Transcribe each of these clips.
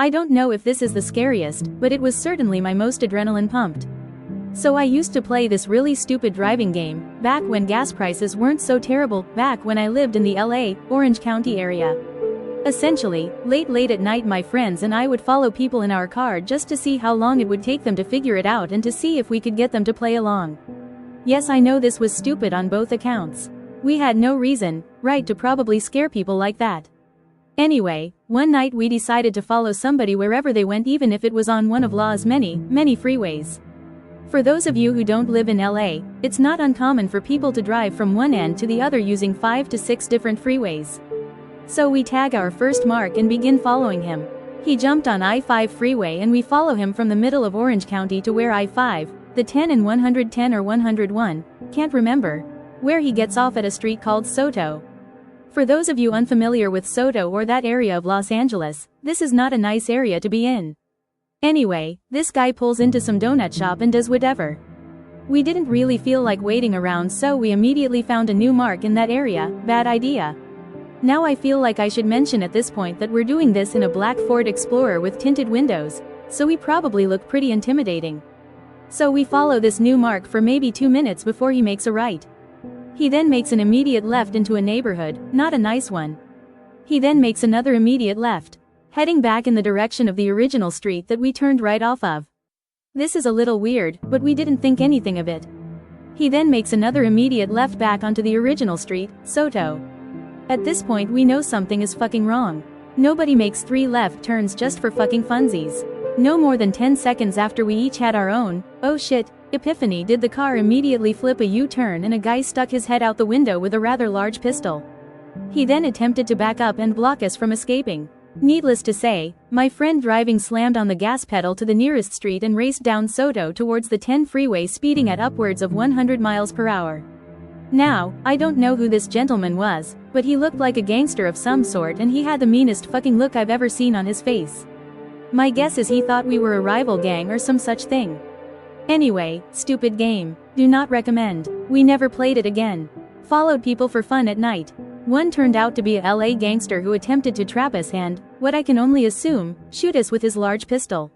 I don't know if this is the scariest, but it was certainly my most adrenaline pumped. So I used to play this really stupid driving game, back when gas prices weren't so terrible, back when I lived in the LA, Orange County area. Essentially, late at night my friends and I would follow people in our car just to see how long it would take them to figure it out and to see if we could get them to play along. Yes, I know this was stupid on both accounts. We had no reason, right, to probably scare people like that. Anyway, one night we decided to follow somebody wherever they went, even if it was on one of LA's many freeways. For those of you who don't live in LA, it's not uncommon for people to drive from one end to the other using 5 to 6 different freeways. So we tag our first mark and begin following him. He jumped on I-5 freeway and we follow him from the middle of Orange County to where I-5, the 10 and 110 or 101, can't remember, where he gets off at a street called Soto. For those of you unfamiliar with Soto or that area of Los Angeles, this is not a nice area to be in. Anyway, this guy pulls into some donut shop and does whatever. We didn't really feel like waiting around, so we immediately found a new mark in that area. Bad idea. Now I feel like I should mention at this point that we're doing this in a black Ford Explorer with tinted windows, so we probably look pretty intimidating. So we follow this new mark for maybe 2 minutes before he makes a right. He then makes an immediate left into a neighborhood, not a nice one. He then makes another immediate left, heading back in the direction of the original street that we turned right off of. This is a little weird, but we didn't think anything of it. He then makes another immediate left back onto the original street, Soto. At this point we know something is fucking wrong. Nobody makes 3 left turns just for fucking funsies. No more than 10 seconds after we each had our own, oh shit, epiphany did the car immediately flip a U-turn and a guy stuck his head out the window with a rather large pistol. He then attempted to back up and block us from escaping. Needless to say, my friend driving slammed on the gas pedal to the nearest street and raced down Soto towards the 10 freeway, speeding at upwards of 100 miles per hour. Now, I don't know who this gentleman was, but he looked like a gangster of some sort and he had the meanest fucking look I've ever seen on his face. My guess is he thought we were a rival gang or some such thing. Anyway, stupid game. Do not recommend. We never played it again. Followed people for fun at night. One turned out to be a LA gangster who attempted to trap us and, what I can only assume, shoot us with his large pistol.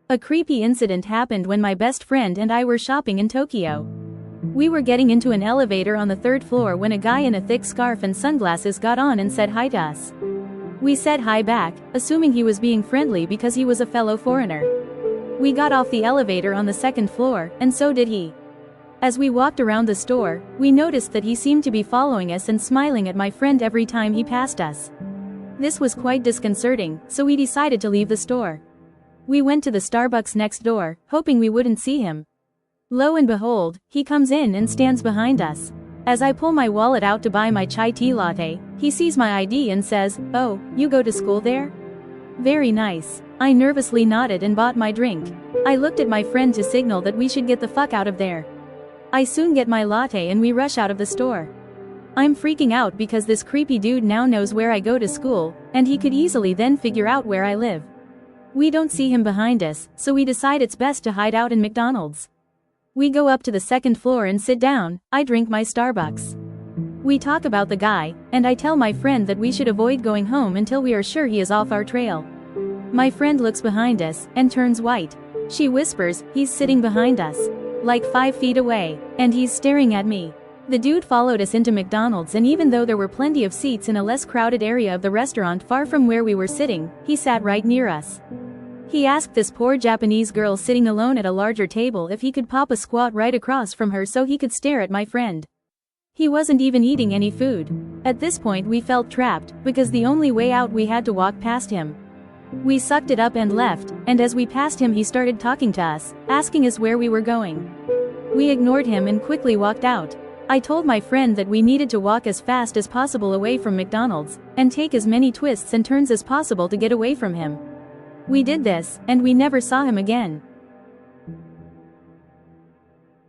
A creepy incident happened when my best friend and I were shopping in Tokyo. We were getting into an elevator on the 3rd floor when a guy in a thick scarf and sunglasses got on and said hi to us. We said hi back, assuming he was being friendly because he was a fellow foreigner. We got off the elevator on the 2nd floor, and so did he. As we walked around the store, we noticed that he seemed to be following us and smiling at my friend every time he passed us. This was quite disconcerting, so we decided to leave the store. We went to the Starbucks next door, hoping we wouldn't see him. Lo and behold, he comes in and stands behind us. As I pull my wallet out to buy my chai tea latte, he sees my ID and says, "Oh, you go to school there? Very nice." I nervously nodded and bought my drink. I looked at my friend to signal that we should get the fuck out of there. I soon get my latte and we rush out of the store. I'm freaking out because this creepy dude now knows where I go to school, and he could easily then figure out where I live. We don't see him behind us, so we decide it's best to hide out in McDonald's. We go up to the 2nd floor and sit down. I drink my Starbucks. We talk about the guy, and I tell my friend that we should avoid going home until we are sure he is off our trail. My friend looks behind us, and turns white. She whispers, "He's sitting behind us. Like 5 feet away. And he's staring at me." The dude followed us into McDonald's, and even though there were plenty of seats in a less crowded area of the restaurant far from where we were sitting, he sat right near us. He asked this poor Japanese girl sitting alone at a larger table if he could pop a squat right across from her so he could stare at my friend. He wasn't even eating any food. At this point we felt trapped, because the only way out we had to walk past him. We sucked it up and left, and as we passed him he started talking to us, asking us where we were going. We ignored him and quickly walked out. I told my friend that we needed to walk as fast as possible away from McDonald's, and take as many twists and turns as possible to get away from him. We did this, and we never saw him again.